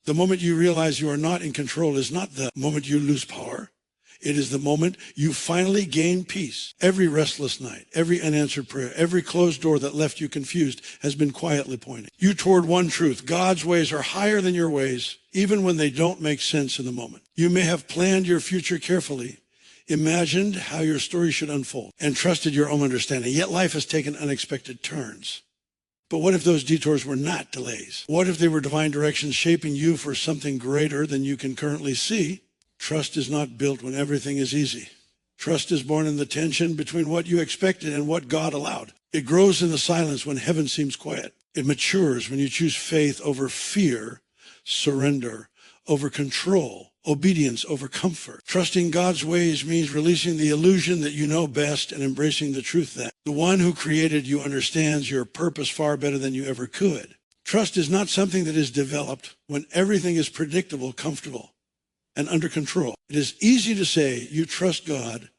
The moment you realize you are not in control is not the moment you lose power. It is the moment you finally gain peace. Every restless night, every unanswered prayer, every closed door that left you confused has been quietly pointing you toward one truth. God's ways are higher than your ways, even when they don't make sense in the moment. You may have planned your future carefully, imagined how your story should unfold, and trusted your own understanding. Yet life has taken unexpected turns. But what if those detours were not delays? What if they were divine directions shaping you for something greater than you can currently see? Trust is not built when everything is easy. Trust is born in the tension between what you expected and what God allowed. It grows in the silence when heaven seems quiet. It matures when you choose faith over fear, surrender over control, obedience over comfort. Trusting God's ways means releasing the illusion that you know best and embracing the truth that the one who created you understands your purpose far better than you ever could. Trust is not something that is developed when everything is predictable, comfortable, and under control. It is easy to say you trust God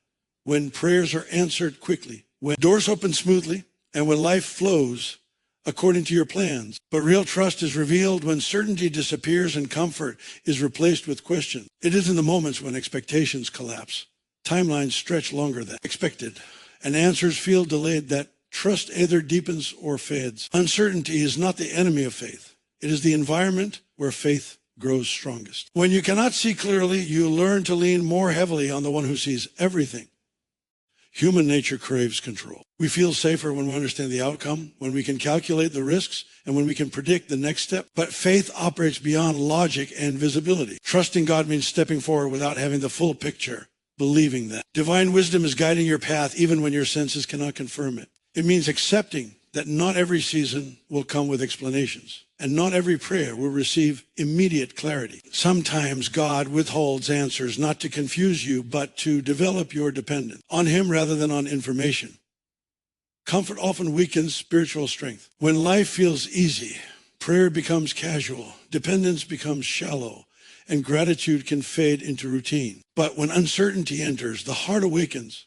when prayers are answered quickly, when doors open smoothly, and when life flows according to your plans. But real trust is revealed when certainty disappears and comfort is replaced with question. It is in the moments when expectations collapse, timelines stretch longer than expected, and answers feel delayed that trust either deepens or fades. Uncertainty is not the enemy of faith. It is the environment where faith grows strongest. When you cannot see clearly, you learn to lean more heavily on the one who sees everything. Human nature craves control. We feel safer when we understand the outcome, when we can calculate the risks, and when we can predict the next step. But faith operates beyond logic and visibility. Trusting God means stepping forward without having the full picture, believing that. Divine wisdom is guiding your path even when your senses cannot confirm it. It means accepting that not every season will come with explanations, and not every prayer will receive immediate clarity. Sometimes God withholds answers not to confuse you, but to develop your dependence on Him rather than on information. Comfort often weakens spiritual strength. When life feels easy, prayer becomes casual, dependence becomes shallow, and gratitude can fade into routine. But when uncertainty enters, the heart awakens.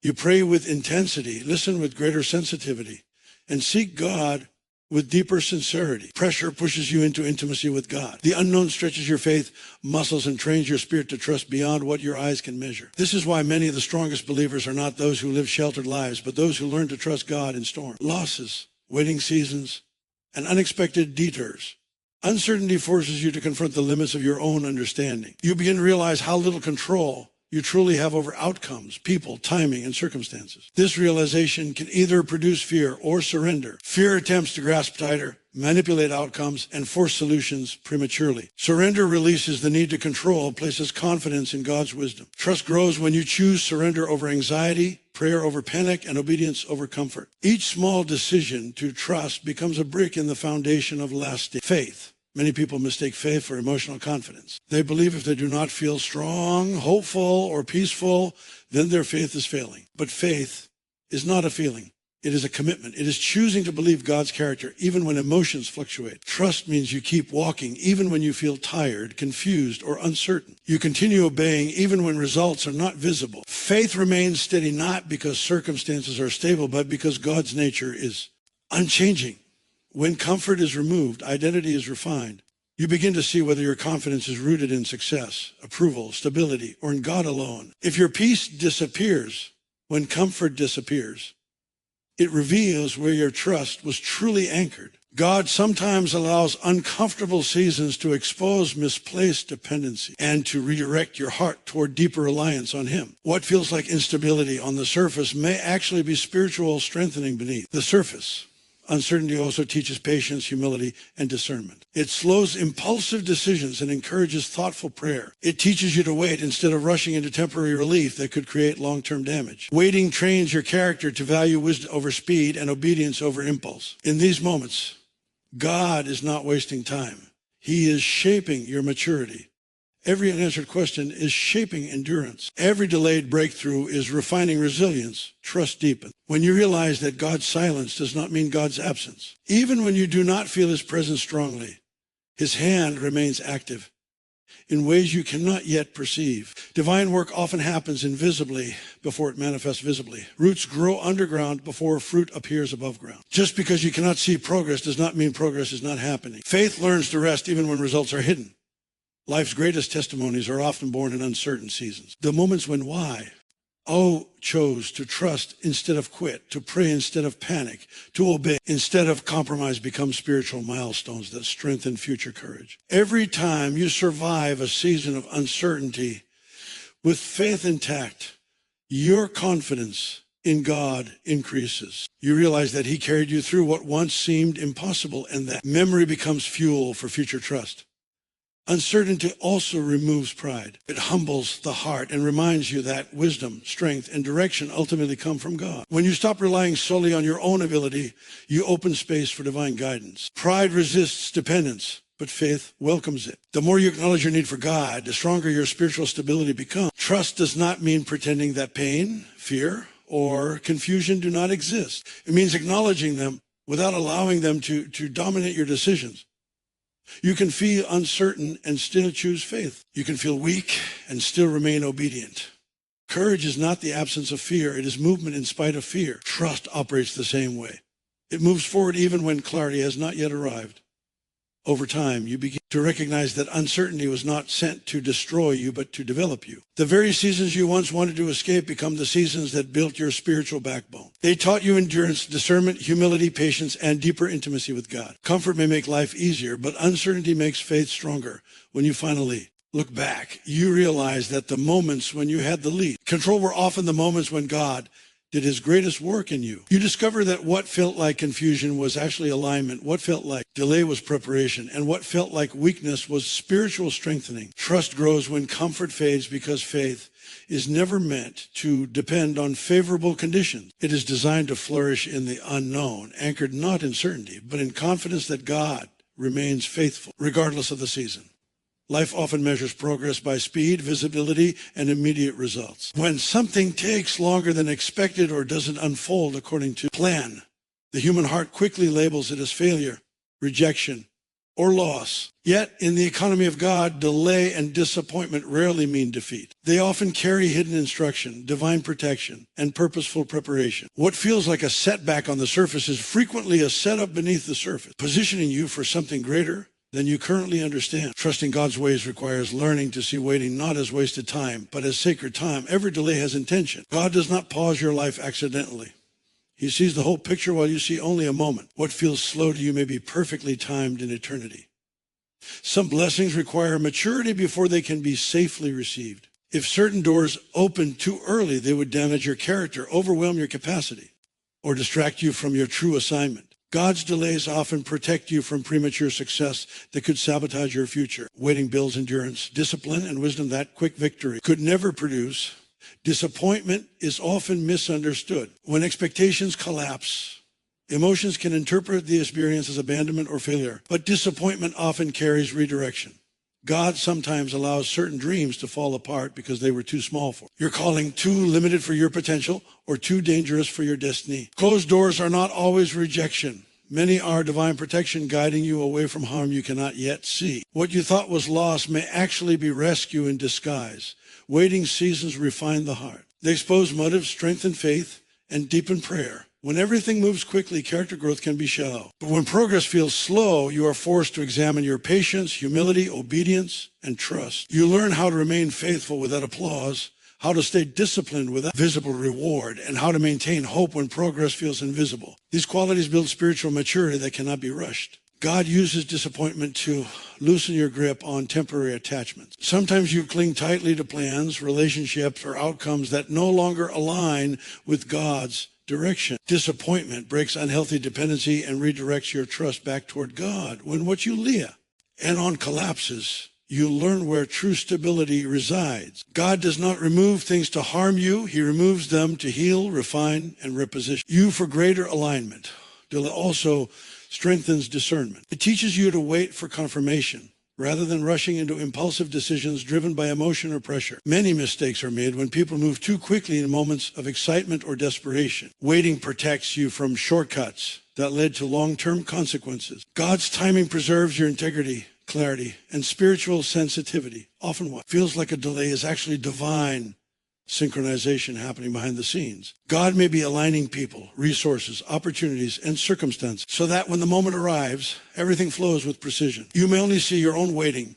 You pray with intensity, listen with greater sensitivity, and seek God with deeper sincerity. Pressure pushes you into intimacy with God. The unknown stretches your faith muscles and trains your spirit to trust beyond what your eyes can measure. This is why many of the strongest believers are not those who live sheltered lives, but those who learn to trust God in storms, losses, waiting seasons, and unexpected detours. Uncertainty forces you to confront the limits of your own understanding. You begin to realize how little control you truly have over outcomes, people, timing, and circumstances. This realization can either produce fear or surrender. Fear attempts to grasp tighter, manipulate outcomes, and force solutions prematurely. Surrender releases the need to control, places confidence in God's wisdom. Trust grows when you choose surrender over anxiety, prayer over panic, and obedience over comfort. Each small decision to trust becomes a brick in the foundation of lasting faith. Many people mistake faith for emotional confidence. They believe if they do not feel strong, hopeful, or peaceful, then their faith is failing. But faith is not a feeling. It is a commitment. It is choosing to believe God's character even when emotions fluctuate. Trust means you keep walking even when you feel tired, confused, or uncertain. You continue obeying even when results are not visible. Faith remains steady not because circumstances are stable, but because God's nature is unchanging. When comfort is removed, identity is refined. You begin to see whether your confidence is rooted in success, approval, stability, or in God alone. If your peace disappears when comfort disappears, it reveals where your trust was truly anchored. God sometimes allows uncomfortable seasons to expose misplaced dependency and to redirect your heart toward deeper reliance on Him. What feels like instability on the surface may actually be spiritual strengthening beneath the surface. Uncertainty also teaches patience, humility, and discernment. It slows impulsive decisions and encourages thoughtful prayer. It teaches you to wait instead of rushing into temporary relief that could create long-term damage. Waiting trains your character to value wisdom over speed and obedience over impulse. In these moments, God is not wasting time. He is shaping your maturity. Every unanswered question is shaping endurance. Every delayed breakthrough is refining resilience. Trust deepens. When you realize that God's silence does not mean God's absence. Even when you do not feel His presence strongly, His hand remains active in ways you cannot yet perceive. Divine work often happens invisibly before it manifests visibly. Roots grow underground before fruit appears above ground. Just because you cannot see progress does not mean progress is not happening. Faith learns to rest even when results are hidden. Life's greatest testimonies are often born in uncertain seasons. The moments when why? Chose to trust instead of quit, to pray instead of panic, to obey instead of compromise become spiritual milestones that strengthen future courage. Every time you survive a season of uncertainty with faith intact, your confidence in God increases. You realize that He carried you through what once seemed impossible, and that memory becomes fuel for future trust. Uncertainty also removes pride. It humbles the heart and reminds you that wisdom, strength, and direction ultimately come from God. When you stop relying solely on your own ability, you open space for divine guidance. Pride resists dependence, but faith welcomes it. The more you acknowledge your need for God, the stronger your spiritual stability becomes. Trust does not mean pretending that pain, fear, or confusion do not exist. It means acknowledging them without allowing them to dominate your decisions. You can feel uncertain and still choose faith. You can feel weak and still remain obedient. Courage is not the absence of fear. It is movement in spite of fear. Trust operates the same way. It moves forward even when clarity has not yet arrived. Over time, you begin to recognize that uncertainty was not sent to destroy you, but to develop you. The very seasons you once wanted to escape become the seasons that built your spiritual backbone. They taught you endurance, discernment, humility, patience, and deeper intimacy with God. Comfort may make life easier, but uncertainty makes faith stronger. When you finally look back, you realize that the moments when you had the lead control were often the moments when God did His greatest work in you. You discover that what felt like confusion was actually alignment, what felt like delay was preparation, and what felt like weakness was spiritual strengthening. Trust grows when comfort fades because faith is never meant to depend on favorable conditions. It is designed to flourish in the unknown, anchored not in certainty, but in confidence that God remains faithful, regardless of the season. Life often measures progress by speed, visibility, and immediate results. When something takes longer than expected or doesn't unfold according to plan, the human heart quickly labels it as failure, rejection, or loss. Yet, in the economy of God, delay and disappointment rarely mean defeat. They often carry hidden instruction, divine protection, and purposeful preparation. What feels like a setback on the surface is frequently a setup beneath the surface, positioning you for something greater than you currently understand. Trusting God's ways requires learning to see waiting not as wasted time, but as sacred time. Every delay has intention. God does not pause your life accidentally. He sees the whole picture while you see only a moment. What feels slow to you may be perfectly timed in eternity. Some blessings require maturity before they can be safely received. If certain doors open too early, they would damage your character, overwhelm your capacity, or distract you from your true assignment. God's delays often protect you from premature success that could sabotage your future. Waiting builds endurance, discipline, and wisdom that quick victory could never produce. Disappointment is often misunderstood. When expectations collapse, emotions can interpret the experience as abandonment or failure, but disappointment often carries redirection. God sometimes allows certain dreams to fall apart because they were too small for you. Your calling too limited for your potential or too dangerous for your destiny. Closed doors are not always rejection. Many are divine protection guiding you away from harm you cannot yet see. What you thought was loss may actually be rescue in disguise. Waiting seasons refine the heart. They expose motives, strengthen faith, and deepen prayer. When everything moves quickly, character growth can be shallow. But when progress feels slow, you are forced to examine your patience, humility, obedience, and trust. You learn how to remain faithful without applause, how to stay disciplined without visible reward, and how to maintain hope when progress feels invisible. These qualities build spiritual maturity that cannot be rushed. God uses disappointment to loosen your grip on temporary attachments. Sometimes you cling tightly to plans, relationships, or outcomes that no longer align with God's direction. Disappointment breaks unhealthy dependency and redirects your trust back toward God. When what you live and on collapses, you learn where true stability resides. God does not remove things to harm you. He removes them to heal, refine, and reposition you for greater alignment. It also strengthens discernment. It teaches you to wait for confirmation rather than rushing into impulsive decisions driven by emotion or pressure. Many mistakes are made when people move too quickly in moments of excitement or desperation. Waiting protects you from shortcuts that led to long-term consequences. God's timing preserves your integrity, clarity, and spiritual sensitivity. Often what feels like a delay is actually divine synchronization happening behind the scenes. God may be aligning people, resources, opportunities, and circumstances so that when the moment arrives, everything flows with precision. You may only see your own waiting,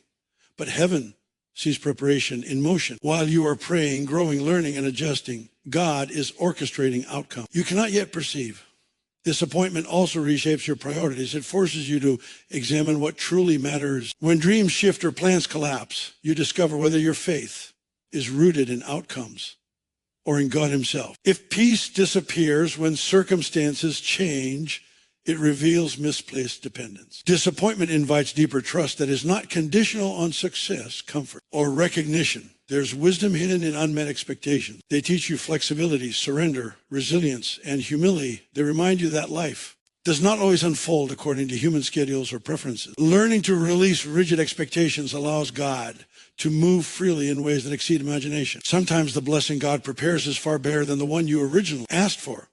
But heaven sees preparation in motion. While you are praying, growing, learning, and adjusting, God is orchestrating outcome you cannot yet perceive. Disappointment also reshapes your priorities. It forces you to examine what truly matters. When dreams shift or plans collapse, you discover whether your faith is rooted in outcomes or in God himself. If peace disappears when circumstances change, it reveals misplaced dependence. Disappointment invites deeper trust that is not conditional on success, comfort, or recognition. There's wisdom hidden in unmet expectations. They teach you flexibility, surrender, resilience, and humility. They remind you that life does not always unfold according to human schedules or preferences. Learning to release rigid expectations allows God to move freely in ways that exceed imagination. Sometimes the blessing God prepares is far better than the one you originally asked for.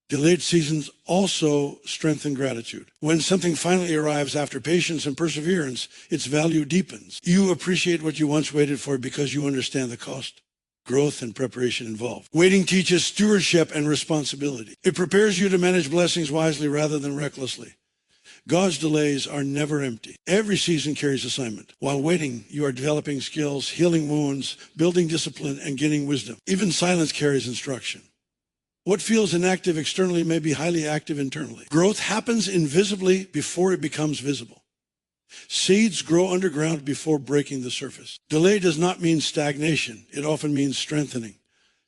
Delayed seasons also strengthen gratitude. When something finally arrives after patience and perseverance, its value deepens. You appreciate what you once waited for because you understand the cost, growth, and preparation involved. Waiting teaches stewardship and responsibility. It prepares you to manage blessings wisely rather than recklessly. God's delays are never empty. Every season carries assignment. While waiting, you are developing skills, healing wounds, building discipline, and gaining wisdom. Even silence carries instruction. What feels inactive externally may be highly active internally. Growth happens invisibly before it becomes visible. Seeds grow underground before breaking the surface. Delay does not mean stagnation. It often means strengthening.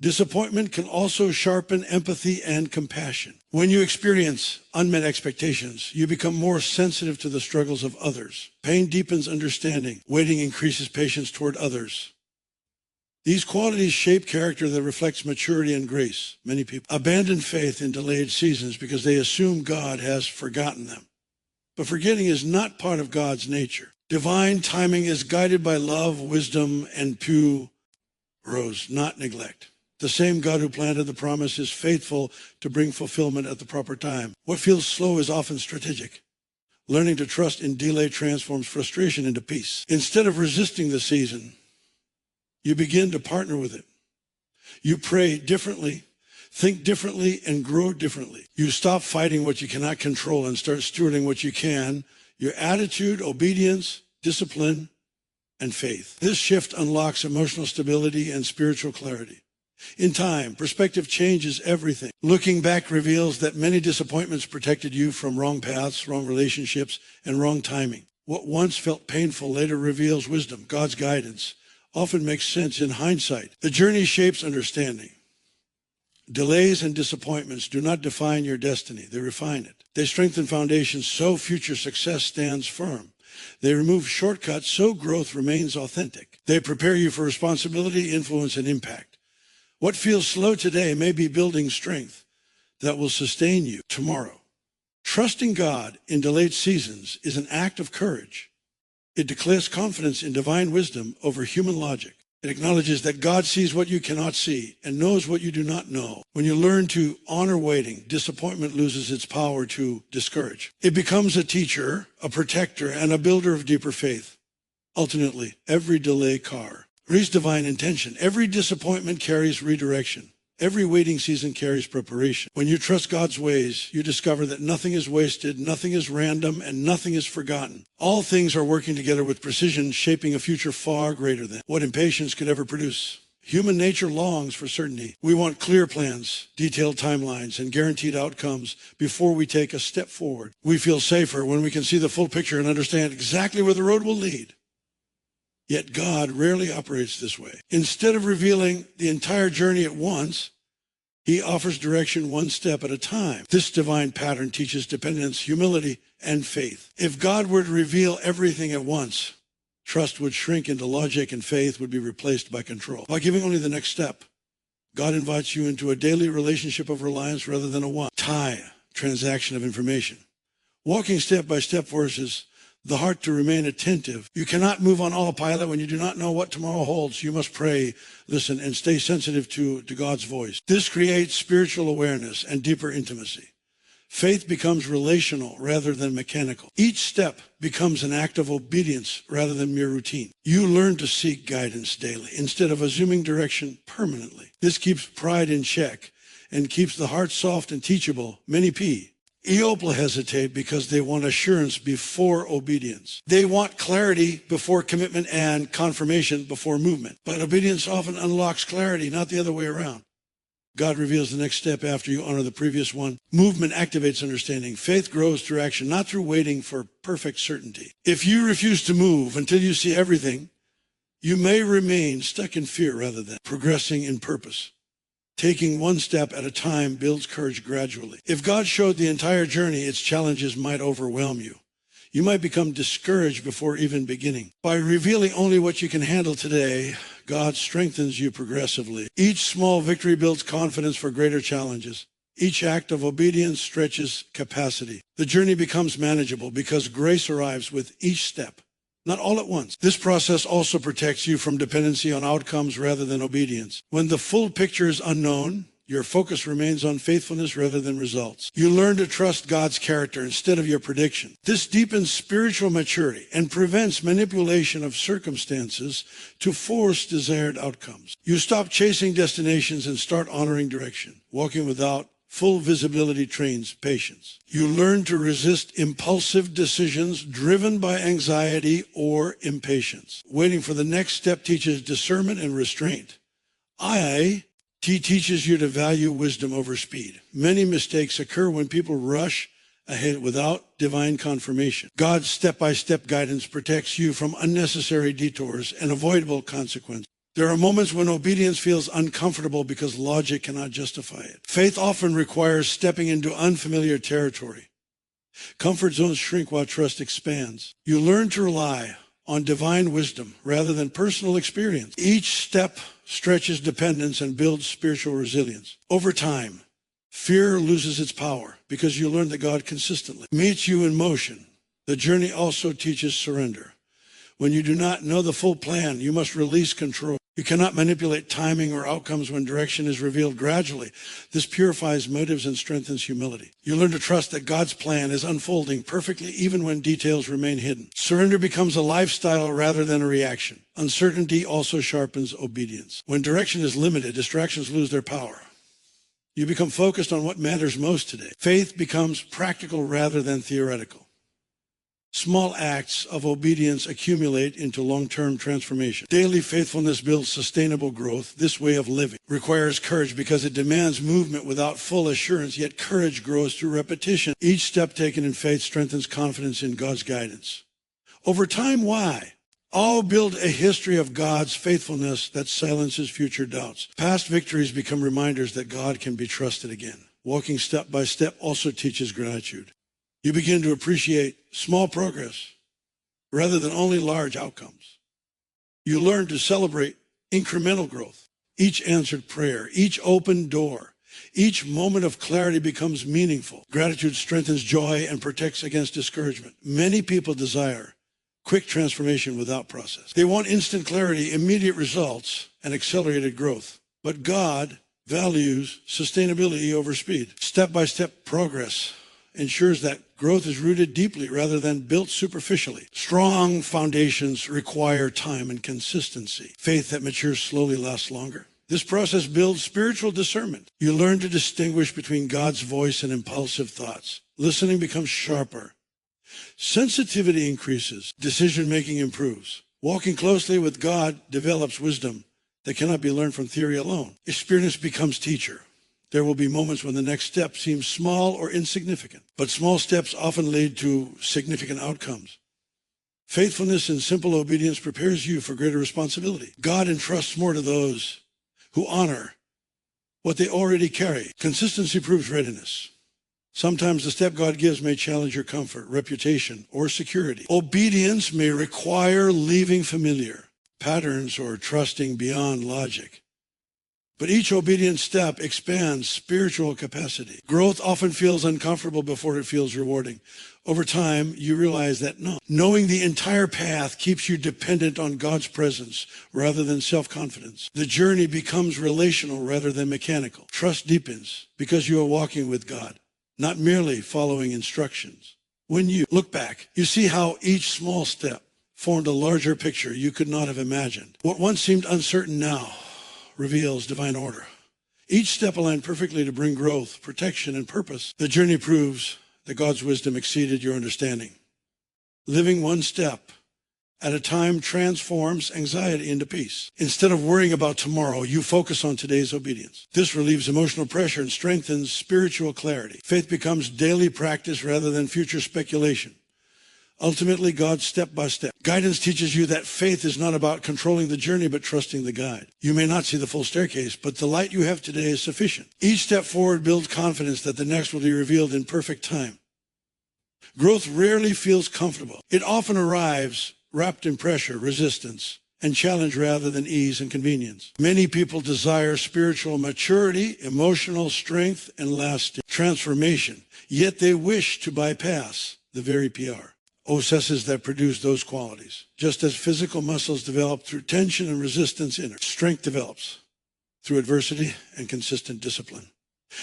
Disappointment can also sharpen empathy and compassion. When you experience unmet expectations, you become more sensitive to the struggles of others. Pain deepens understanding. Waiting increases patience toward others. These qualities shape character that reflects maturity and grace. Many people abandon faith in delayed seasons because they assume God has forgotten them. But forgetting is not part of God's nature. Divine timing is guided by love, wisdom, and pure rose, not neglect. The same God who planted the promise is faithful to bring fulfillment at the proper time. What feels slow is often strategic. Learning to trust in delay transforms frustration into peace. Instead of resisting the season, you begin to partner with it. You pray differently, think differently, and grow differently. You stop fighting what you cannot control and start stewarding what you can. Your attitude, obedience, discipline, and faith. This shift unlocks emotional stability and spiritual clarity. In time, perspective changes everything. Looking back reveals that many disappointments protected you from wrong paths, wrong relationships, and wrong timing. What once felt painful later reveals wisdom, God's guidance. Often makes sense in hindsight. The journey shapes understanding. Delays and disappointments do not define your destiny. They refine it. They strengthen foundations so future success stands firm. They remove shortcuts so growth remains authentic. They prepare you for responsibility, influence, and impact. What feels slow today may be building strength that will sustain you tomorrow. Trusting God in delayed seasons is an act of courage. It declares confidence in divine wisdom over human logic. It acknowledges that God sees what you cannot see and knows what you do not know. When you learn to honor waiting, disappointment loses its power to discourage. It becomes a teacher, a protector, and a builder of deeper faith. Ultimately, every delay carries divine intention. Every disappointment carries redirection. Every waiting season carries preparation. When you trust God's ways, you discover that nothing is wasted, nothing is random, and nothing is forgotten. All things are working together with precision, shaping a future far greater than what impatience could ever produce. Human nature longs for certainty. We want clear plans, detailed timelines, and guaranteed outcomes before we take a step forward. We feel safer when we can see the full picture and understand exactly where the road will lead. Yet God rarely operates this way. Instead of revealing the entire journey at once, he offers direction one step at a time. This divine pattern teaches dependence, humility, and faith. If God were to reveal everything at once, trust would shrink into logic and faith would be replaced by control. By giving only the next step, God invites you into a daily relationship of reliance rather than a one-time transaction of information. Walking step by step forces the heart to remain attentive. You cannot move on autopilot when you do not know what tomorrow holds. You must pray, listen, and stay sensitive to God's voice. This creates spiritual awareness and deeper intimacy. Faith becomes relational rather than mechanical. Each step becomes an act of obedience rather than mere routine. You learn to seek guidance daily instead of assuming direction permanently. This keeps pride in check and keeps the heart soft and teachable. Many Eob will hesitate because they want assurance before obedience. They want clarity before commitment and confirmation before movement. But obedience often unlocks clarity, not the other way around. God reveals the next step after you honor the previous one. Movement activates understanding. Faith grows through action, not through waiting for perfect certainty. If you refuse to move until you see everything, you may remain stuck in fear rather than progressing in purpose. Taking one step at a time builds courage gradually. If God showed the entire journey, its challenges might overwhelm you. You might become discouraged before even beginning. By revealing only what you can handle today, God strengthens you progressively. Each small victory builds confidence for greater challenges. Each act of obedience stretches capacity. The journey becomes manageable because grace arrives with each step, not all at once. This process also protects you from dependency on outcomes rather than obedience. When the full picture is unknown, your focus remains on faithfulness rather than results. You learn to trust God's character instead of your prediction. This deepens spiritual maturity and prevents manipulation of circumstances to force desired outcomes. You stop chasing destinations and start honoring direction. Walking without full visibility trains patience. You learn to resist impulsive decisions driven by anxiety or impatience. Waiting for the next step teaches discernment and restraint. He teaches you to value wisdom over speed. Many mistakes occur when people rush ahead without divine confirmation. God's step-by-step guidance protects you from unnecessary detours and avoidable consequences. There are moments when obedience feels uncomfortable because logic cannot justify it. Faith often requires stepping into unfamiliar territory. Comfort zones shrink while trust expands. You learn to rely on divine wisdom rather than personal experience. Each step stretches dependence and builds spiritual resilience. Over time, fear loses its power because you learn that God consistently meets you in motion. The journey also teaches surrender. When you do not know the full plan, you must release control. You cannot manipulate timing or outcomes when direction is revealed gradually. This purifies motives and strengthens humility. You learn to trust that God's plan is unfolding perfectly even when details remain hidden. Surrender becomes a lifestyle rather than a reaction. Uncertainty also sharpens obedience. When direction is limited, distractions lose their power. You become focused on what matters most today. Faith becomes practical rather than theoretical. Small acts of obedience accumulate into long-term transformation. Daily faithfulness builds sustainable growth. This way of living requires courage because it demands movement without full assurance, yet courage grows through repetition. Each step taken in faith strengthens confidence in God's guidance. Over time, why? All build a history of God's faithfulness that silences future doubts. Past victories become reminders that God can be trusted again. Walking step by step also teaches gratitude. You begin to appreciate small progress rather than only large outcomes. You learn to celebrate incremental growth. Each answered prayer, each open door, each moment of clarity becomes meaningful. Gratitude strengthens joy and protects against discouragement. Many people desire quick transformation without process. They want instant clarity, immediate results, and accelerated growth. But God values sustainability over speed. Step-by-step progress ensures that growth is rooted deeply rather than built superficially. Strong foundations require time and consistency. Faith that matures slowly lasts longer. This process builds spiritual discernment. You learn to distinguish between God's voice and impulsive thoughts. Listening becomes sharper. Sensitivity increases. Decision-making improves. Walking closely with God develops wisdom that cannot be learned from theory alone. Experience becomes teacher. There will be moments when the next step seems small or insignificant, but small steps often lead to significant outcomes. Faithfulness and simple obedience prepares you for greater responsibility. God entrusts more to those who honor what they already carry. Consistency proves readiness. Sometimes the step God gives may challenge your comfort, reputation, or security. Obedience may require leaving familiar patterns or trusting beyond logic. But each obedient step expands spiritual capacity. Growth often feels uncomfortable before it feels rewarding. Over time, you realize that knowing the entire path keeps you dependent on God's presence rather than self-confidence. The journey becomes relational rather than mechanical. Trust deepens because you are walking with God, not merely following instructions. When you look back, you see how each small step formed a larger picture you could not have imagined. What once seemed uncertain now reveals divine order. Each step aligned perfectly to bring growth, protection, and purpose. The journey proves that God's wisdom exceeded your understanding. Living one step at a time transforms anxiety into peace. Instead of worrying about tomorrow, you focus on today's obedience. This relieves emotional pressure and strengthens spiritual clarity. Faith becomes daily practice rather than future speculation. Ultimately, God's step-by-step guidance teaches you that faith is not about controlling the journey, but trusting the guide. You may not see the full staircase, but the light you have today is sufficient. Each step forward builds confidence that the next will be revealed in perfect time. Growth rarely feels comfortable. It often arrives wrapped in pressure, resistance, and challenge rather than ease and convenience. Many people desire spiritual maturity, emotional strength, and lasting transformation, yet they wish to bypass the very processes that produce those qualities. Just as physical muscles develop through tension and resistance, inner strength develops through adversity and consistent discipline.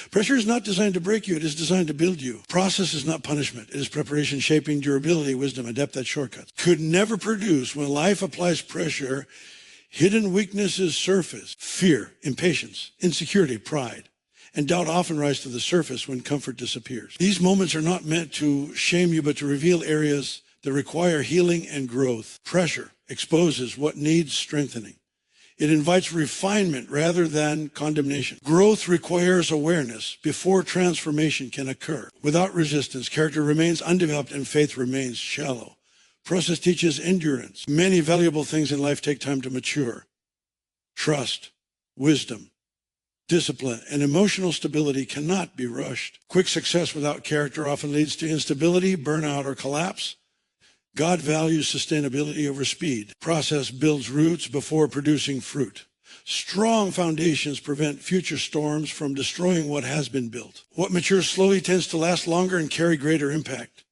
Pressure is not designed to break you, it is designed to build you. Process is not punishment, it is preparation shaping durability, wisdom, and depth at shortcuts. Could never produce when life applies pressure. Hidden weaknesses surface. Fear, impatience, insecurity, pride, and doubt often rise to the surface when comfort disappears. These moments are not meant to shame you, but to reveal areas that require healing and growth. Pressure exposes what needs strengthening. It invites refinement rather than condemnation. Growth requires awareness before transformation can occur. Without resistance, character remains undeveloped and faith remains shallow. Process teaches endurance. Many valuable things in life take time to mature. Trust, wisdom, discipline, and emotional stability cannot be rushed. Quick success without character often leads to instability, burnout, or collapse. God values sustainability over speed. Process builds roots before producing fruit. Strong foundations prevent future storms from destroying what has been built. What matures slowly tends to last longer and carry greater impact.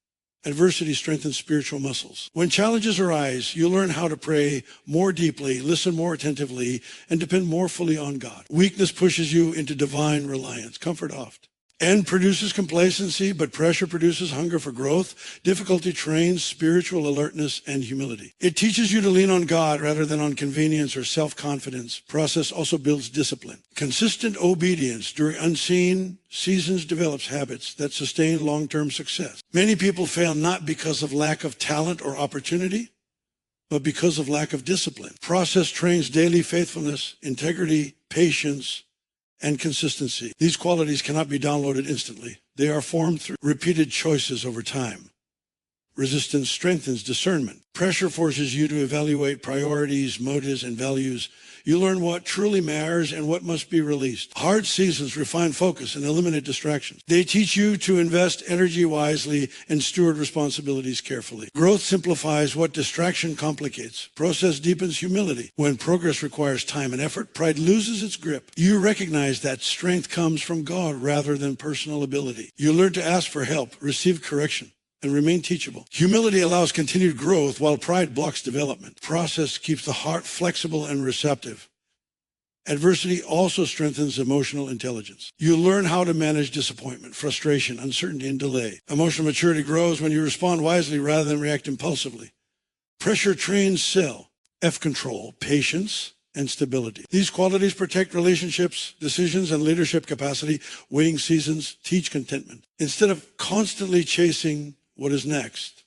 Adversity strengthens spiritual muscles. When challenges arise, you learn how to pray more deeply, listen more attentively, and depend more fully on God. Weakness pushes you into divine reliance. Comfort oft. And produces complacency, but pressure produces hunger for growth. Difficulty trains spiritual alertness and humility. It teaches you to lean on God rather than on convenience or self-confidence. Process also builds discipline. Consistent obedience during unseen seasons develops habits that sustain long-term success. Many people fail not because of lack of talent or opportunity, but because of lack of discipline. Process trains daily faithfulness, integrity, patience, and consistency. These qualities cannot be downloaded instantly. They are formed through repeated choices over time. Resistance strengthens discernment. Pressure forces you to evaluate priorities, motives, and values. You learn what truly matters and what must be released. Hard seasons refine focus and eliminate distractions. They teach you to invest energy wisely and steward responsibilities carefully. Growth simplifies what distraction complicates. Process deepens humility. When progress requires time and effort, pride loses its grip. You recognize that strength comes from God rather than personal ability. You learn to ask for help, receive correction, and remain teachable. Humility allows continued growth while pride blocks development. Process keeps the heart flexible and receptive. Adversity also strengthens emotional intelligence. You learn how to manage disappointment, frustration, uncertainty, and delay. Emotional maturity grows when you respond wisely rather than react impulsively. Pressure trains self-control, patience, and stability. These qualities protect relationships, decisions, and leadership capacity. Waiting seasons teach contentment. Instead of constantly chasing what is next,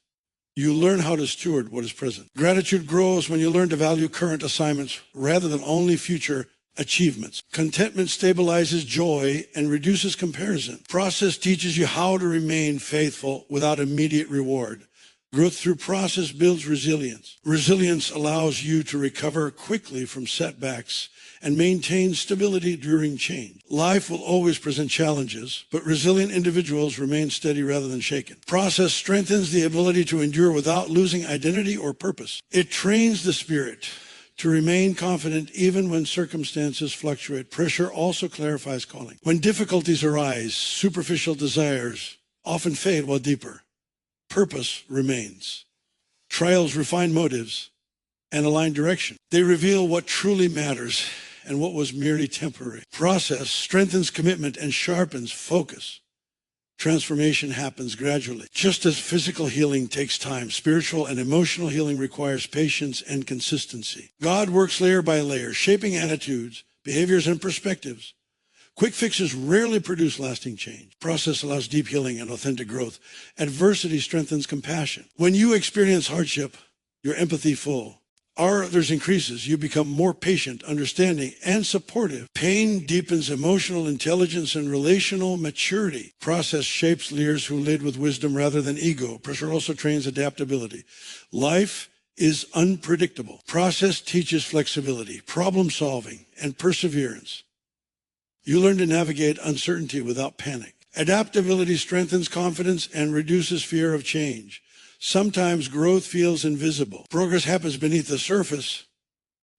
you learn how to steward what is present. Gratitude grows when you learn to value current assignments rather than only future achievements. Contentment stabilizes joy and reduces comparison. Process teaches you how to remain faithful without immediate reward. Growth through process builds resilience. Resilience allows you to recover quickly from setbacks and maintain stability during change. Life will always present challenges, but resilient individuals remain steady rather than shaken. Process strengthens the ability to endure without losing identity or purpose. It trains the spirit to remain confident even when circumstances fluctuate. Pressure also clarifies calling. When difficulties arise, superficial desires often fade while deeper purpose remains. Trials refine motives and align direction. They reveal what truly matters and what was merely temporary. Process strengthens commitment and sharpens focus. Transformation happens gradually. Just as physical healing takes time, spiritual and emotional healing requires patience and consistency. God works layer by layer, shaping attitudes, behaviors, and perspectives. Quick fixes rarely produce lasting change. Process allows deep healing and authentic growth. Adversity strengthens compassion. When you experience hardship, your empathy full. Our others increases. You become more patient, understanding, and supportive. Pain deepens emotional intelligence and relational maturity. Process shapes leaders who lead with wisdom rather than ego. Pressure also trains adaptability. Life is unpredictable. Process teaches flexibility, problem solving, and perseverance. You learn to navigate uncertainty without panic. Adaptability strengthens confidence and reduces fear of change. Sometimes growth feels invisible. Progress happens beneath the surface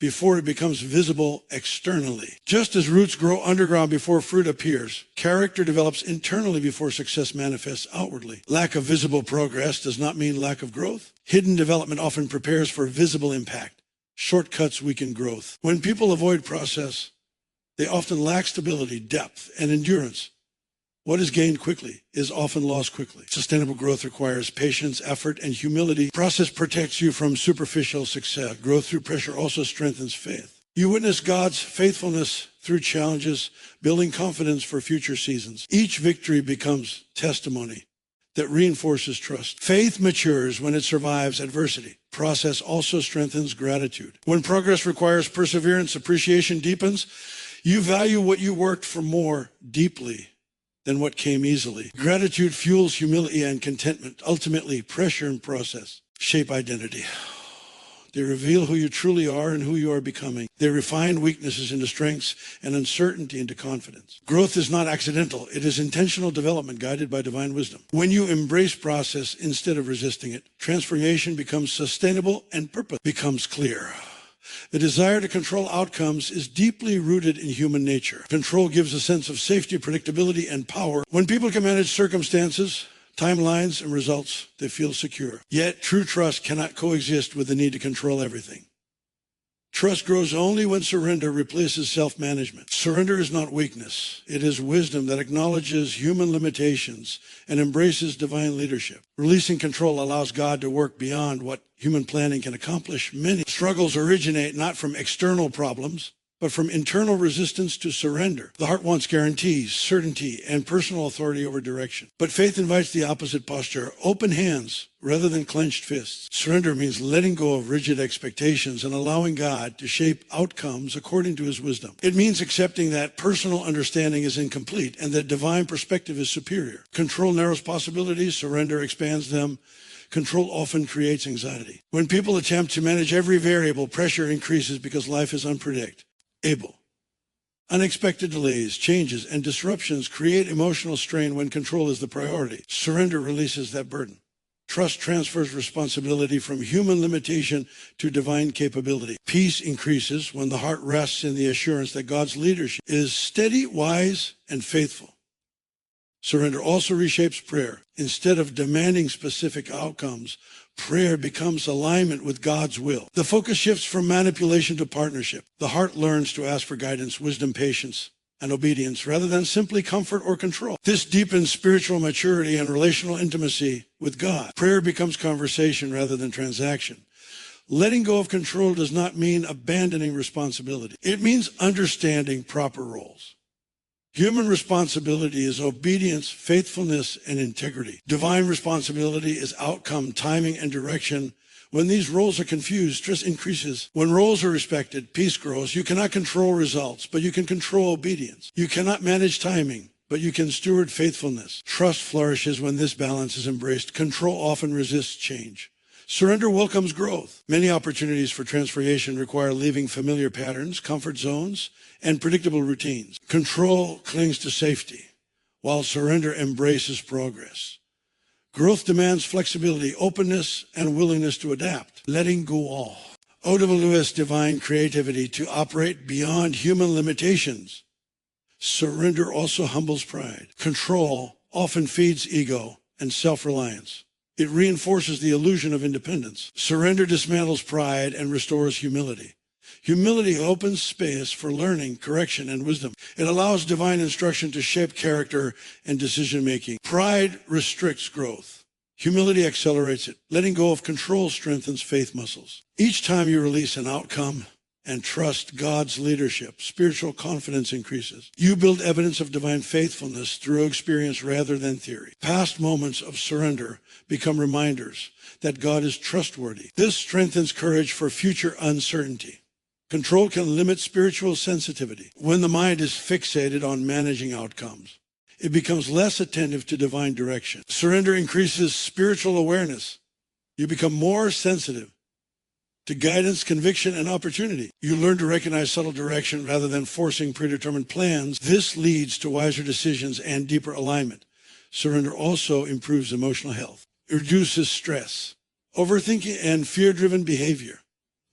before it becomes visible externally. Just as roots grow underground before fruit appears, character develops internally before success manifests outwardly. Lack of visible progress does not mean lack of growth. Hidden development often prepares for visible impact. Shortcuts weaken growth. When people avoid process, they often lack stability, depth, and endurance. What is gained quickly is often lost quickly. Sustainable growth requires patience, effort, and humility. Process protects you from superficial success. Growth through pressure also strengthens faith. You witness God's faithfulness through challenges, building confidence for future seasons. Each victory becomes testimony that reinforces trust. Faith matures when it survives adversity. Process also strengthens gratitude. When progress requires perseverance, appreciation deepens. You value what you worked for more deeply than what came easily. Gratitude fuels humility and contentment. Ultimately, pressure and process shape identity. They reveal who you truly are and who you are becoming. They refine weaknesses into strengths and uncertainty into confidence. Growth is not accidental. It is intentional development guided by divine wisdom. When you embrace process instead of resisting it, transformation becomes sustainable and purpose becomes clear. The desire to control outcomes is deeply rooted in human nature. Control gives a sense of safety, predictability, and power. When people can manage circumstances, timelines, and results, they feel secure. Yet, true trust cannot coexist with the need to control everything. Trust grows only when surrender replaces self-management. Surrender is not weakness. It is wisdom that acknowledges human limitations and embraces divine leadership. Releasing control allows God to work beyond what human planning can accomplish. Many struggles originate not from external problems, but from internal resistance to surrender. The heart wants guarantees, certainty, and personal authority over direction. But faith invites the opposite posture, open hands rather than clenched fists. Surrender means letting go of rigid expectations and allowing God to shape outcomes according to his wisdom. It means accepting that personal understanding is incomplete and that divine perspective is superior. Control narrows possibilities, surrender expands them. Control often creates anxiety. When people attempt to manage every variable, pressure increases because life is unpredictable. Unexpected delays, changes, and disruptions create emotional strain when control is the priority. Surrender releases that burden. Trust transfers responsibility from human limitation to divine capability. Peace increases when the heart rests in the assurance that God's leadership is steady, wise, and faithful. Surrender also reshapes prayer. Instead of demanding specific outcomes, prayer becomes alignment with God's will. The focus shifts from manipulation to partnership. The heart learns to ask for guidance, wisdom, patience, and obedience rather than simply comfort or control. This deepens spiritual maturity and relational intimacy with God. Prayer becomes conversation rather than transaction. Letting go of control does not mean abandoning responsibility. It means understanding proper roles. Human responsibility is obedience, faithfulness, and integrity. Divine responsibility is outcome, timing, and direction. When these roles are confused, stress increases. When roles are respected, peace grows. You cannot control results, but you can control obedience. You cannot manage timing, but you can steward faithfulness. Trust flourishes when this balance is embraced. Control often resists change. Surrender welcomes growth. Many opportunities for transformation require leaving familiar patterns, comfort zones, and predictable routines. Control clings to safety, while surrender embraces progress. Growth demands flexibility, openness, and willingness to adapt, letting go all. OWS divine creativity to operate beyond human limitations. Surrender also humbles pride. Control often feeds ego and self-reliance. It reinforces the illusion of independence. Surrender dismantles pride and restores humility. Humility opens space for learning, correction, and wisdom. It allows divine instruction to shape character and decision-making. Pride restricts growth. Humility accelerates it. Letting go of control strengthens faith muscles. Each time you release an outcome, and trust God's leadership. Spiritual confidence increases. You build evidence of divine faithfulness through experience rather than theory. Past moments of surrender become reminders that God is trustworthy. This strengthens courage for future uncertainty. Control can limit spiritual sensitivity. When the mind is fixated on managing outcomes, it becomes less attentive to divine direction. Surrender increases spiritual awareness. You become more sensitive to guidance, conviction, and opportunity. You learn to recognize subtle direction rather than forcing predetermined plans. This leads to wiser decisions and deeper alignment. Surrender also improves emotional health. It reduces stress, overthinking, and fear-driven behavior.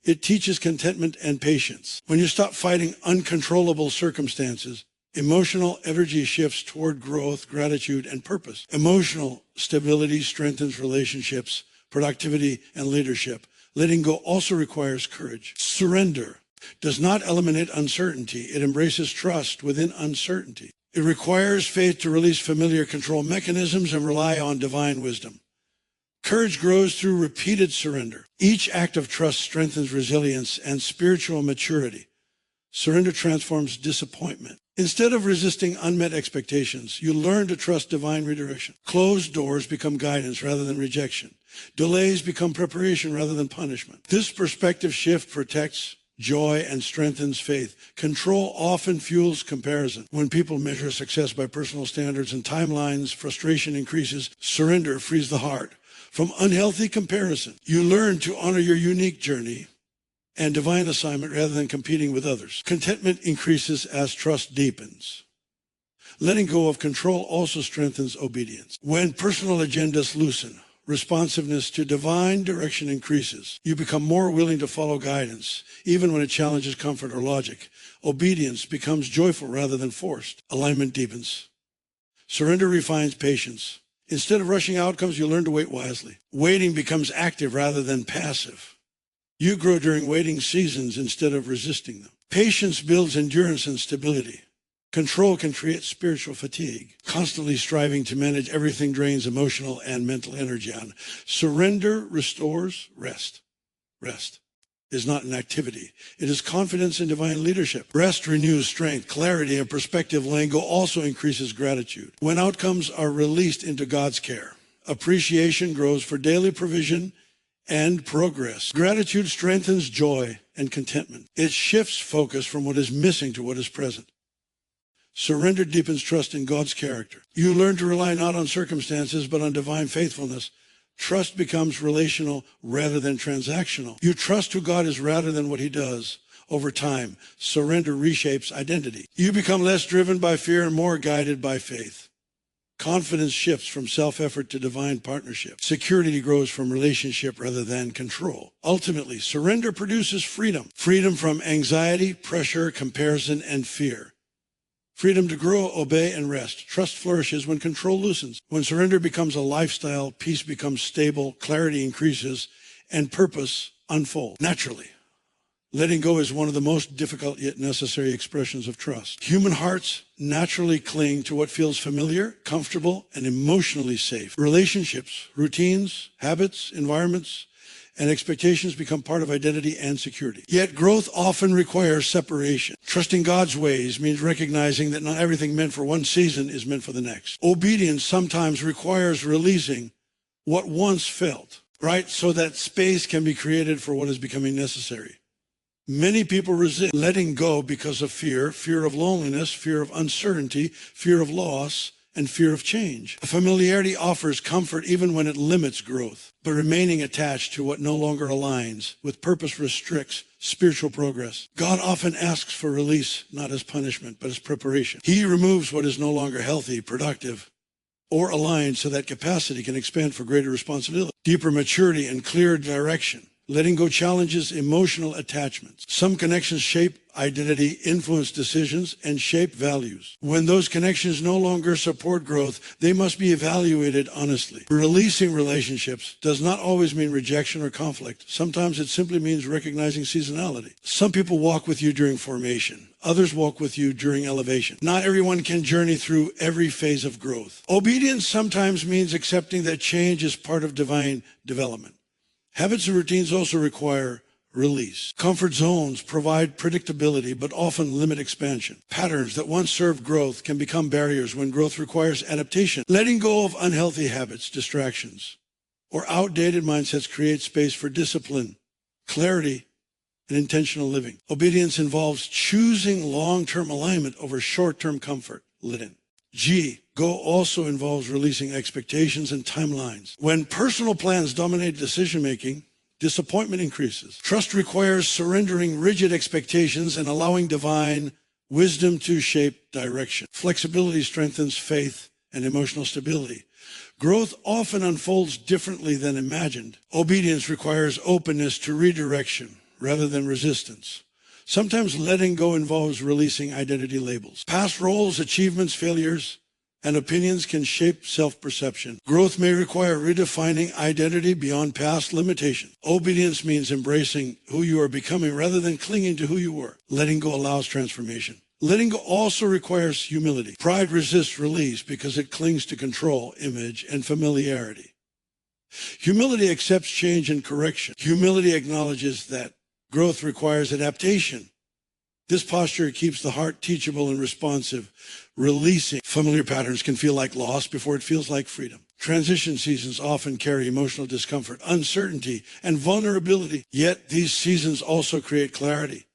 It teaches contentment and patience. When you stop fighting uncontrollable circumstances, emotional energy shifts toward growth, gratitude, and purpose. Emotional stability strengthens relationships, productivity, and leadership. Letting go also requires courage. Surrender does not eliminate uncertainty. It embraces trust within uncertainty. It requires faith to release familiar control mechanisms and rely on divine wisdom. Courage grows through repeated surrender. Each act of trust strengthens resilience and spiritual maturity. Surrender transforms disappointment. Instead of resisting unmet expectations, you learn to trust divine redirection. Closed doors become guidance rather than rejection. Delays become preparation rather than punishment. This perspective shift protects joy and strengthens faith. Control often fuels comparison. When people measure success by personal standards and timelines, frustration increases. Surrender frees the heart from unhealthy comparison. You learn to honor your unique journey and divine assignment rather than competing with others. Contentment increases as trust deepens. Letting go of control also strengthens obedience. When personal agendas loosen, responsiveness to divine direction increases. You become more willing to follow guidance, even when it challenges comfort or logic. Obedience becomes joyful rather than forced. Alignment deepens. Surrender refines patience. Instead of rushing outcomes, you learn to wait wisely. Waiting becomes active rather than passive. You grow during waiting seasons instead of resisting them. Patience builds endurance and stability. Control can create spiritual fatigue. Constantly striving to manage everything drains emotional and mental energy on. Surrender restores rest. Rest is not an activity. It is confidence in divine leadership. Rest renews strength, clarity, and perspective. Letting go also increases gratitude. When outcomes are released into God's care, appreciation grows for daily provision and progress. Gratitude strengthens joy and contentment. It shifts focus from what is missing to what is present. Surrender deepens trust in God's character. You learn to rely not on circumstances, but on divine faithfulness. Trust becomes relational rather than transactional. You trust who God is rather than what he does. Over time, surrender reshapes identity. You become less driven by fear and more guided by faith. Confidence shifts from self-effort to divine partnership. Security grows from relationship rather than control. Ultimately, surrender produces freedom. Freedom from anxiety, pressure, comparison, and fear. Freedom to grow, obey, and rest. Trust flourishes when control loosens. When surrender becomes a lifestyle, peace becomes stable, clarity increases, and purpose unfolds naturally. Letting go is one of the most difficult yet necessary expressions of trust. Human hearts naturally cling to what feels familiar, comfortable, and emotionally safe. Relationships, routines, habits, environments, and expectations become part of identity and security. Yet growth often requires separation. Trusting God's ways means recognizing that not everything meant for one season is meant for the next. Obedience sometimes requires releasing what once felt, right? So that space can be created for what is becoming necessary. Many people resist letting go because of fear, fear of loneliness, fear of uncertainty, fear of loss, and fear of change. Familiarity offers comfort even when it limits growth, but remaining attached to what no longer aligns with purpose restricts spiritual progress. God often asks for release, not as punishment, but as preparation. He removes what is no longer healthy, productive, or aligned so that capacity can expand for greater responsibility, deeper maturity, and clear direction. Letting go challenges emotional attachments. Some connections shape identity, influence decisions, and shape values. When those connections no longer support growth, they must be evaluated honestly. Releasing relationships does not always mean rejection or conflict. Sometimes it simply means recognizing seasonality. Some people walk with you during formation. Others walk with you during elevation. Not everyone can journey through every phase of growth. Obedience sometimes means accepting that change is part of divine development. Habits and routines also require release. Comfort zones provide predictability but often limit expansion. Patterns that once served growth can become barriers when growth requires adaptation. Letting go of unhealthy habits, distractions, or outdated mindsets creates space for discipline, clarity, and intentional living. Obedience involves choosing long-term alignment over short-term comfort. Go also involves releasing expectations and timelines. When personal plans dominate decision-making, disappointment increases. Trust requires surrendering rigid expectations and allowing divine wisdom to shape direction. Flexibility strengthens faith and emotional stability. Growth often unfolds differently than imagined. Obedience requires openness to redirection rather than resistance. Sometimes letting go involves releasing identity labels. Past roles, achievements, failures, and opinions can shape self-perception. Growth may require redefining identity beyond past limitations. Obedience means embracing who you are becoming rather than clinging to who you were. Letting go allows transformation. Letting go also requires humility. Pride resists release because it clings to control, image, and familiarity. Humility accepts change and correction. Humility acknowledges that growth requires adaptation. This posture keeps the heart teachable and responsive. Releasing familiar patterns can feel like loss before it feels like freedom. Transition seasons often carry emotional discomfort, uncertainty, and vulnerability. Yet these seasons also create clarity,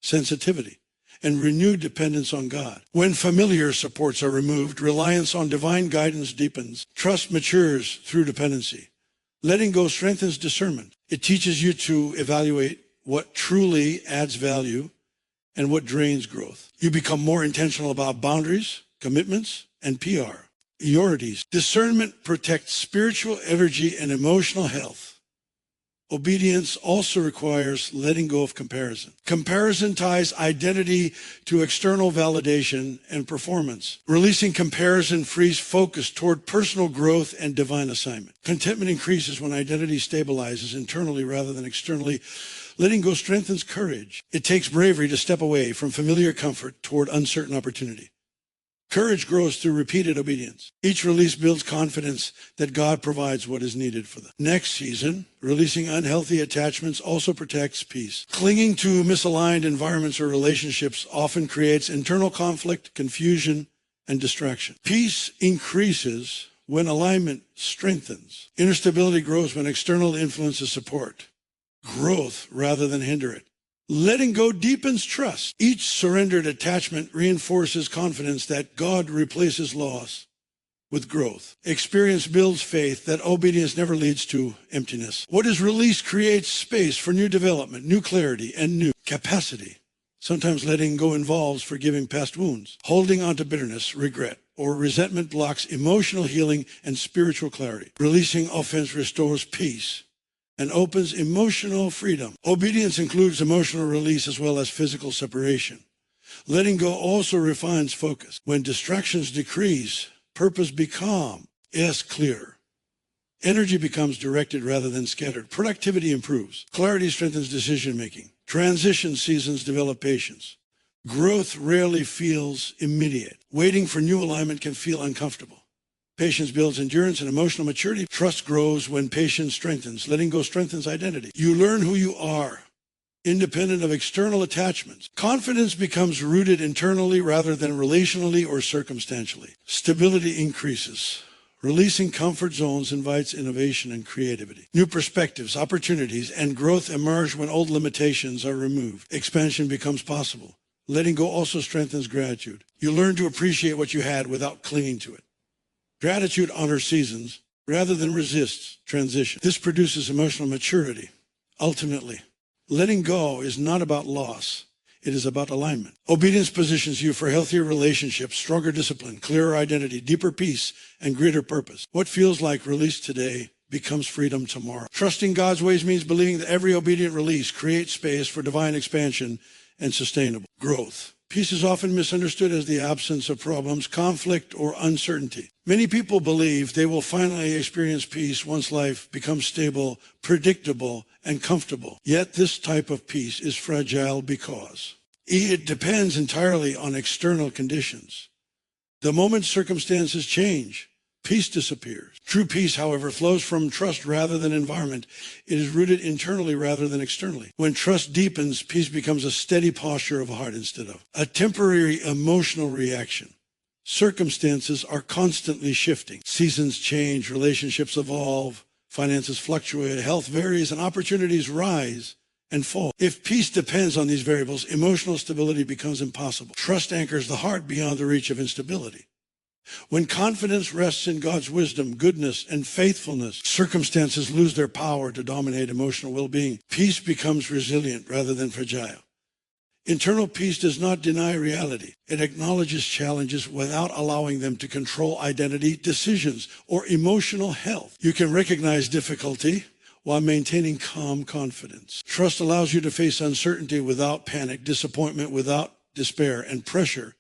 sensitivity, and renewed dependence on God. When familiar supports are removed, reliance on divine guidance deepens. Trust matures through dependency. Letting go strengthens discernment. It teaches you to evaluate what truly adds value and what drains growth. You become more intentional about boundaries, commitments, and priorities. Discernment protects spiritual energy and emotional health. Obedience also requires letting go of comparison. Comparison ties identity to external validation and performance. Releasing comparison frees focus toward personal growth and divine assignment. Contentment increases when identity stabilizes internally rather than externally. Letting go strengthens courage. It takes bravery to step away from familiar comfort toward uncertain opportunity. Courage grows through repeated obedience. Each release builds confidence that God provides what is needed for the next season. Releasing unhealthy attachments also protects peace. Clinging to misaligned environments or relationships often creates internal conflict, confusion, and distraction. Peace increases when alignment strengthens. Inner stability grows when external influences support growth rather than hinder it. Letting go deepens trust. Each surrendered attachment reinforces confidence that God replaces loss with growth. Experience builds faith that obedience never leads to emptiness. What is released creates space for new development, new clarity, and new capacity. Sometimes letting go involves forgiving past wounds. Holding on to bitterness, regret, or resentment blocks emotional healing and spiritual clarity. Releasing offense restores peace and opens emotional freedom. Obedience includes emotional release as well as physical separation. Letting go also refines focus. When distractions decrease, purpose becomes clear. Energy becomes directed rather than scattered. Productivity improves. Clarity strengthens decision-making. Transition seasons develop patience. Growth rarely feels immediate. Waiting for new alignment can feel uncomfortable. Patience builds endurance and emotional maturity. Trust grows when patience strengthens. Letting go strengthens identity. You learn who you are, independent of external attachments. Confidence becomes rooted internally rather than relationally or circumstantially. Stability increases. Releasing comfort zones invites innovation and creativity. New perspectives, opportunities, and growth emerge when old limitations are removed. Expansion becomes possible. Letting go also strengthens gratitude. You learn to appreciate what you had without clinging to it. Gratitude honors seasons rather than resists transition. This produces emotional maturity. Ultimately, letting go is not about loss. It is about alignment. Obedience positions you for healthier relationships, stronger discipline, clearer identity, deeper peace, and greater purpose. What feels like release today becomes freedom tomorrow. Trusting God's ways means believing that every obedient release creates space for divine expansion and sustainable growth. Peace is often misunderstood as the absence of problems, conflict, or uncertainty. Many people believe they will finally experience peace once life becomes stable, predictable, and comfortable. Yet this type of peace is fragile because it depends entirely on external conditions. The moment circumstances change, peace disappears. True peace, however, flows from trust rather than environment. It is rooted internally rather than externally. When trust deepens, peace becomes a steady posture of heart instead of a temporary emotional reaction. Circumstances are constantly shifting. Seasons change, relationships evolve, finances fluctuate, health varies, and opportunities rise and fall. If peace depends on these variables, emotional stability becomes impossible. Trust anchors the heart beyond the reach of instability. When confidence rests in God's wisdom, goodness, and faithfulness, circumstances lose their power to dominate emotional well-being. Peace becomes resilient rather than fragile. Internal peace does not deny reality. It acknowledges challenges without allowing them to control identity, decisions, or emotional health. You can recognize difficulty while maintaining calm confidence. Trust allows you to face uncertainty without panic, disappointment without despair, and pressure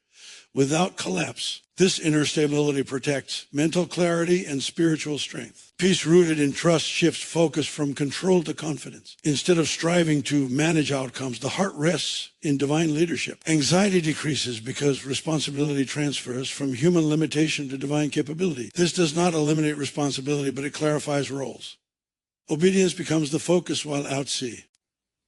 without collapse. This inner stability protects mental clarity and spiritual strength. Peace rooted in trust shifts focus from control to confidence. Instead of striving to manage outcomes, the heart rests in divine leadership. Anxiety decreases because responsibility transfers from human limitation to divine capability. This does not eliminate responsibility, but it clarifies roles. Obedience becomes the focus while out sea.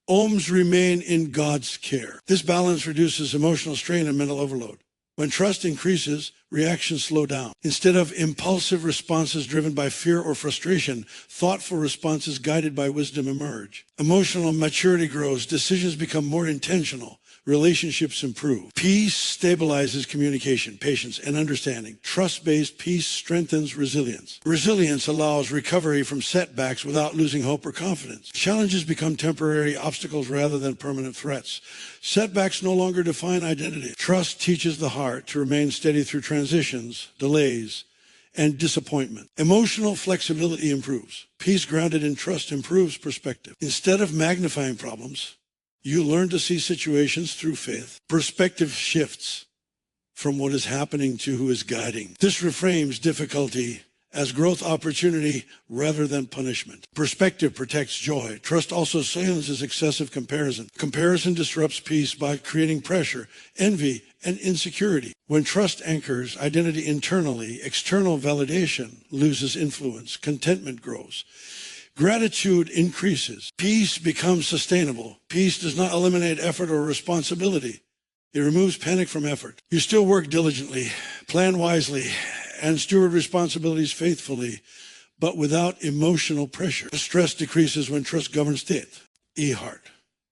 Ohms remain in God's care. This balance reduces emotional strain and mental overload. When trust increases, reactions slow down. Instead of impulsive responses driven by fear or frustration, thoughtful responses guided by wisdom emerge. Emotional maturity grows, decisions become more intentional, relationships improve. Peace stabilizes communication, patience, and understanding. Trust-based peace strengthens resilience. Resilience allows recovery from setbacks without losing hope or confidence. Challenges become temporary obstacles rather than permanent threats. Setbacks no longer define identity. Trust teaches the heart to remain steady through transitions, delays, and disappointment. Emotional flexibility improves. Peace grounded in trust improves perspective. Instead of magnifying problems, you learn to see situations through faith. Perspective shifts from what is happening to who is guiding. This reframes difficulty as growth opportunity rather than punishment. Perspective protects joy. Trust also silences excessive comparison. Comparison disrupts peace by creating pressure, envy, and insecurity. When trust anchors identity internally, external validation loses influence. Contentment grows. Gratitude increases. Peace becomes sustainable. Peace does not eliminate effort or responsibility. It removes panic from effort. You still work diligently, plan wisely, and steward responsibilities faithfully, but without emotional pressure. Stress decreases when trust governs state. E-heart.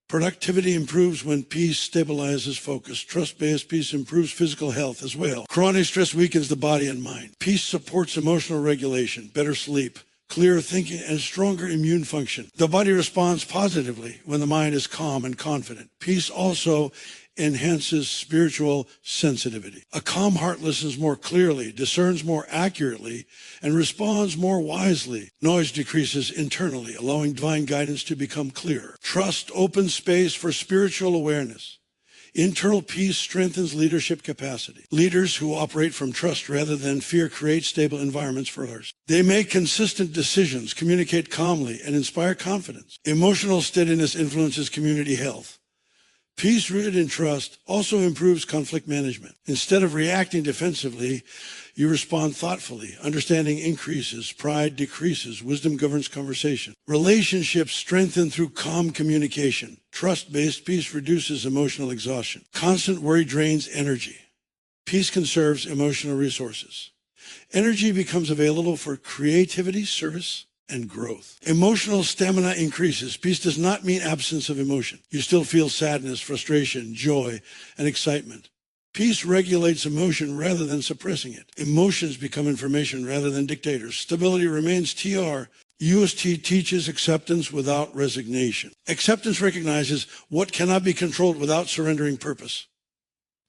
Productivity improves when peace stabilizes focus. Trust-based peace improves physical health as well. Chronic stress weakens the body and mind. Peace supports emotional regulation, better sleep, clear thinking, and stronger immune function. The body responds positively when the mind is calm and confident. Peace also enhances spiritual sensitivity. A calm heart listens more clearly, discerns more accurately, and responds more wisely. Noise decreases internally, allowing divine guidance to become clearer. Trust opens space for spiritual awareness. Internal peace strengthens leadership capacity. Leaders who operate from trust rather than fear create stable environments for others. They make consistent decisions, communicate calmly, and inspire confidence. Emotional steadiness influences community health. Peace rooted in trust also improves conflict management. Instead of reacting defensively, you respond thoughtfully. Understanding increases, pride decreases, wisdom governs conversation. Relationships strengthen through calm communication. Trust-based peace reduces emotional exhaustion. Constant worry drains energy. Peace conserves emotional resources. Energy becomes available for creativity, service, and growth. Emotional stamina increases. Peace does not mean absence of emotion. You still feel sadness, frustration, joy, and excitement. Peace regulates emotion rather than suppressing it. Emotions become information rather than dictators. Stability remains TR. UST teaches acceptance without resignation. Acceptance recognizes what cannot be controlled without surrendering purpose.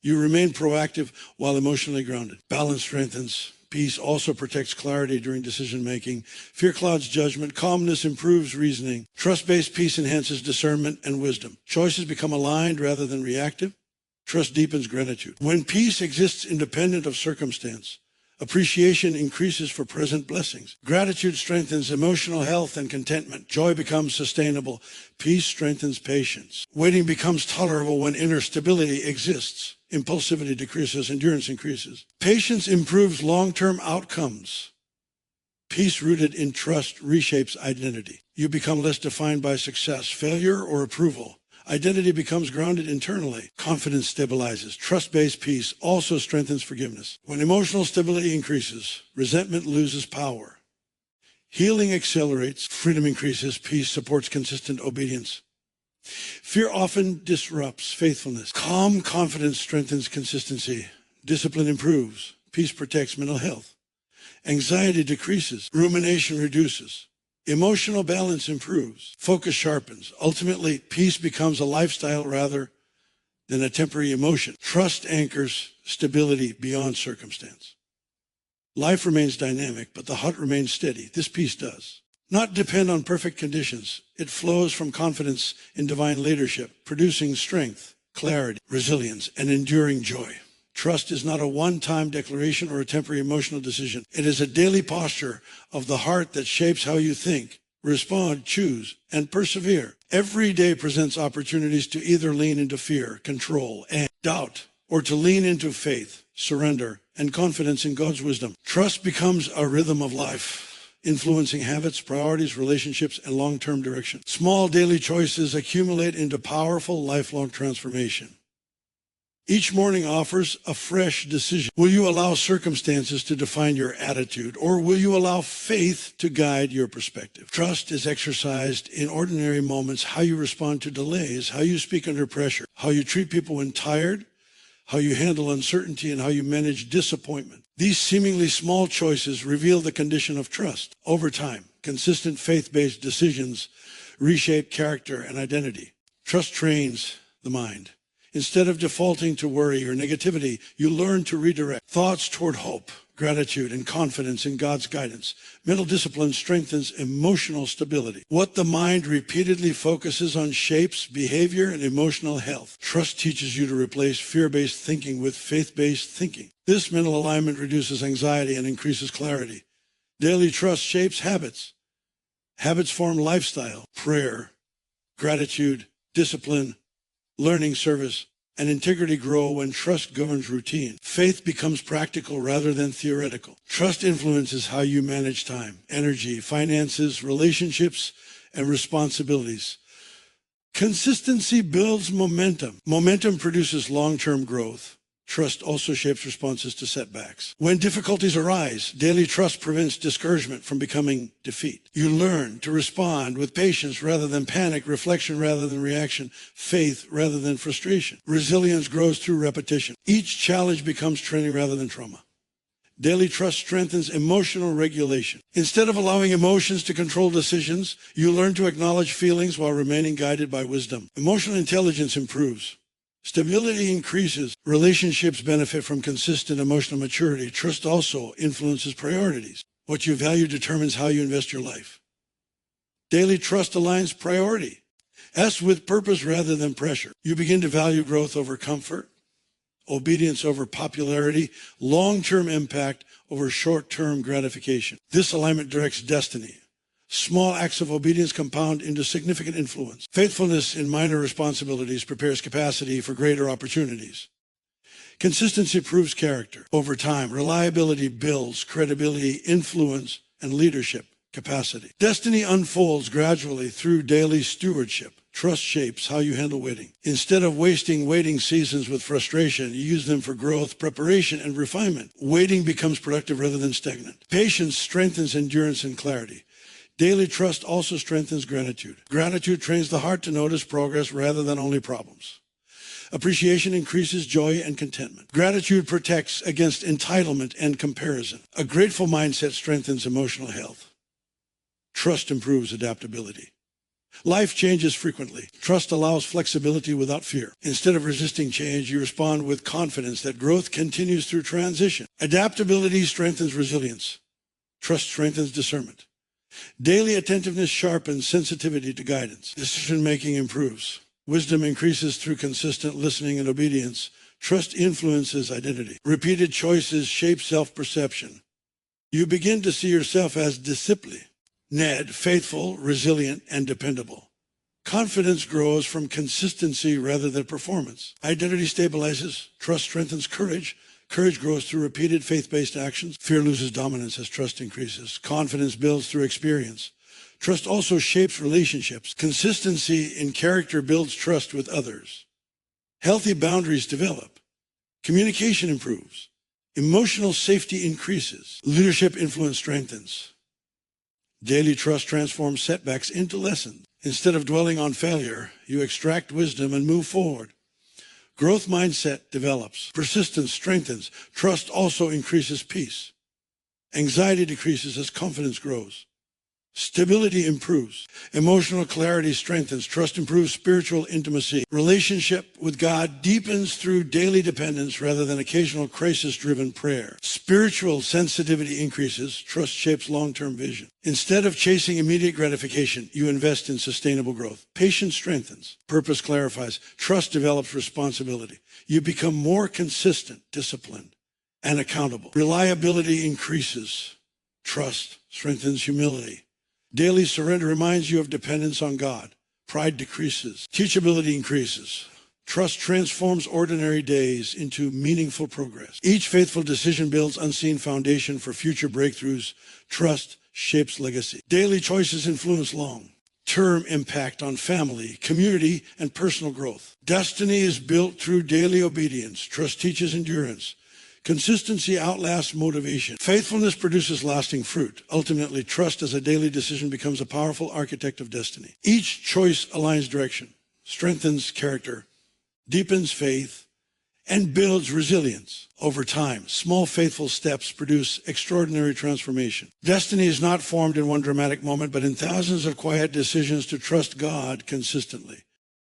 You remain proactive while emotionally grounded. Balance strengthens. Peace also protects clarity during decision-making. Fear clouds judgment. Calmness improves reasoning. Trust-based peace enhances discernment and wisdom. Choices become aligned rather than reactive. Trust deepens gratitude. When peace exists independent of circumstance, appreciation increases for present blessings. Gratitude strengthens emotional health and contentment. Joy becomes sustainable. Peace strengthens patience. Waiting becomes tolerable when inner stability exists. Impulsivity decreases, endurance increases. Patience improves long-term outcomes. Peace rooted in trust reshapes identity. You become less defined by success, failure, or approval. Identity becomes grounded internally. Confidence stabilizes. Trust-based peace also strengthens forgiveness. When emotional stability increases, resentment loses power. Healing accelerates. Freedom increases. Peace supports consistent obedience. Fear often disrupts faithfulness. Calm confidence strengthens consistency. Discipline improves. Peace protects mental health. Anxiety decreases. Rumination reduces. Emotional balance improves. Focus sharpens. Ultimately, peace becomes a lifestyle rather than a temporary emotion. Trust anchors stability beyond circumstance. Life remains dynamic, but the heart remains steady. This peace does not depend on perfect conditions. It flows from confidence in divine leadership, producing strength, clarity, resilience, and enduring joy. Trust is not a one-time declaration or a temporary emotional decision. It is a daily posture of the heart that shapes how you think, respond, choose, and persevere. Every day presents opportunities to either lean into fear, control, and doubt, or to lean into faith, surrender, and confidence in God's wisdom. Trust becomes a rhythm of life, influencing habits, priorities, relationships, and long-term direction. Small daily choices accumulate into powerful lifelong transformation. Each morning offers a fresh decision. Will you allow circumstances to define your attitude, or will you allow faith to guide your perspective? Trust is exercised in ordinary moments, how you respond to delays, how you speak under pressure, how you treat people when tired, how you handle uncertainty, and how you manage disappointment. These seemingly small choices reveal the condition of trust. Over time, consistent faith-based decisions reshape character and identity. Trust trains the mind. Instead of defaulting to worry or negativity, you learn to redirect thoughts toward hope, gratitude, and confidence in God's guidance. Mental discipline strengthens emotional stability. What the mind repeatedly focuses on shapes behavior and emotional health. Trust teaches you to replace fear-based thinking with faith-based thinking. This mental alignment reduces anxiety and increases clarity. Daily trust shapes habits. Habits form lifestyle, prayer, gratitude, discipline, learning, service, and integrity grow when trust governs routine. Faith becomes practical rather than theoretical. Trust influences how you manage time, energy, finances, relationships, and responsibilities. Consistency builds momentum. Momentum produces long-term growth. Trust also shapes responses to setbacks. When difficulties arise, daily trust prevents discouragement from becoming defeat. You learn to respond with patience rather than panic, reflection rather than reaction, faith rather than frustration. Resilience grows through repetition. Each challenge becomes training rather than trauma. Daily trust strengthens emotional regulation. Instead of allowing emotions to control decisions, you learn to acknowledge feelings while remaining guided by wisdom. Emotional intelligence improves. Stability increases. Relationships benefit from consistent emotional maturity. Trust also influences priorities. What you value determines how you invest your life. Daily trust aligns priority. Act with purpose rather than pressure. You begin to value growth over comfort, obedience over popularity, long-term impact over short-term gratification. This alignment directs destiny. Small acts of obedience compound into significant influence. Faithfulness in minor responsibilities prepares capacity for greater opportunities. Consistency proves character. Over time, reliability builds credibility, influence, and leadership capacity. Destiny unfolds gradually through daily stewardship. Trust shapes how you handle waiting. Instead of wasting waiting seasons with frustration, you use them for growth, preparation, and refinement. Waiting becomes productive rather than stagnant. Patience strengthens endurance and clarity. Daily trust also strengthens gratitude. Gratitude trains the heart to notice progress rather than only problems. Appreciation increases joy and contentment. Gratitude protects against entitlement and comparison. A grateful mindset strengthens emotional health. Trust improves adaptability. Life changes frequently. Trust allows flexibility without fear. Instead of resisting change, you respond with confidence that growth continues through transition. Adaptability strengthens resilience. Trust strengthens discernment. Daily attentiveness sharpens sensitivity to guidance. Decision-making improves. Wisdom increases through consistent listening and obedience. Trust influences identity. Repeated choices shape self-perception. You begin to see yourself as disciplined, faithful, resilient, and dependable. Confidence grows from consistency rather than performance. Identity stabilizes. Trust strengthens courage. Courage grows through repeated faith-based actions. Fear loses dominance as trust increases. Confidence builds through experience. Trust also shapes relationships. Consistency in character builds trust with others. Healthy boundaries develop. Communication improves. Emotional safety increases. Leadership influence strengthens. Daily trust transforms setbacks into lessons. Instead of dwelling on failure, you extract wisdom and move forward. Growth mindset develops. Persistence strengthens. Trust also increases peace. Anxiety decreases as confidence grows. Stability improves. Emotional clarity strengthens. Trust improves spiritual intimacy. Relationship with God deepens through daily dependence rather than occasional crisis-driven prayer. Spiritual sensitivity increases. Trust shapes long-term vision. Instead of chasing immediate gratification, you invest in sustainable growth. Patience strengthens. Purpose clarifies. Trust develops responsibility. You become more consistent, disciplined, and accountable. Reliability increases. Trust strengthens humility. Daily surrender reminds you of dependence on God. Pride decreases. Teachability increases. Trust transforms ordinary days into meaningful progress. Each faithful decision builds unseen foundation for future breakthroughs. Trust shapes legacy. Daily choices influence long-term impact on family, community, and personal growth. Destiny is built through daily obedience. Trust teaches endurance. Consistency outlasts motivation. Faithfulness produces lasting fruit. Ultimately, trust as a daily decision becomes a powerful architect of destiny. Each choice aligns direction, strengthens character, deepens faith, and builds resilience. Over time, small faithful steps produce extraordinary transformation. Destiny is not formed in one dramatic moment, but in thousands of quiet decisions to trust God consistently.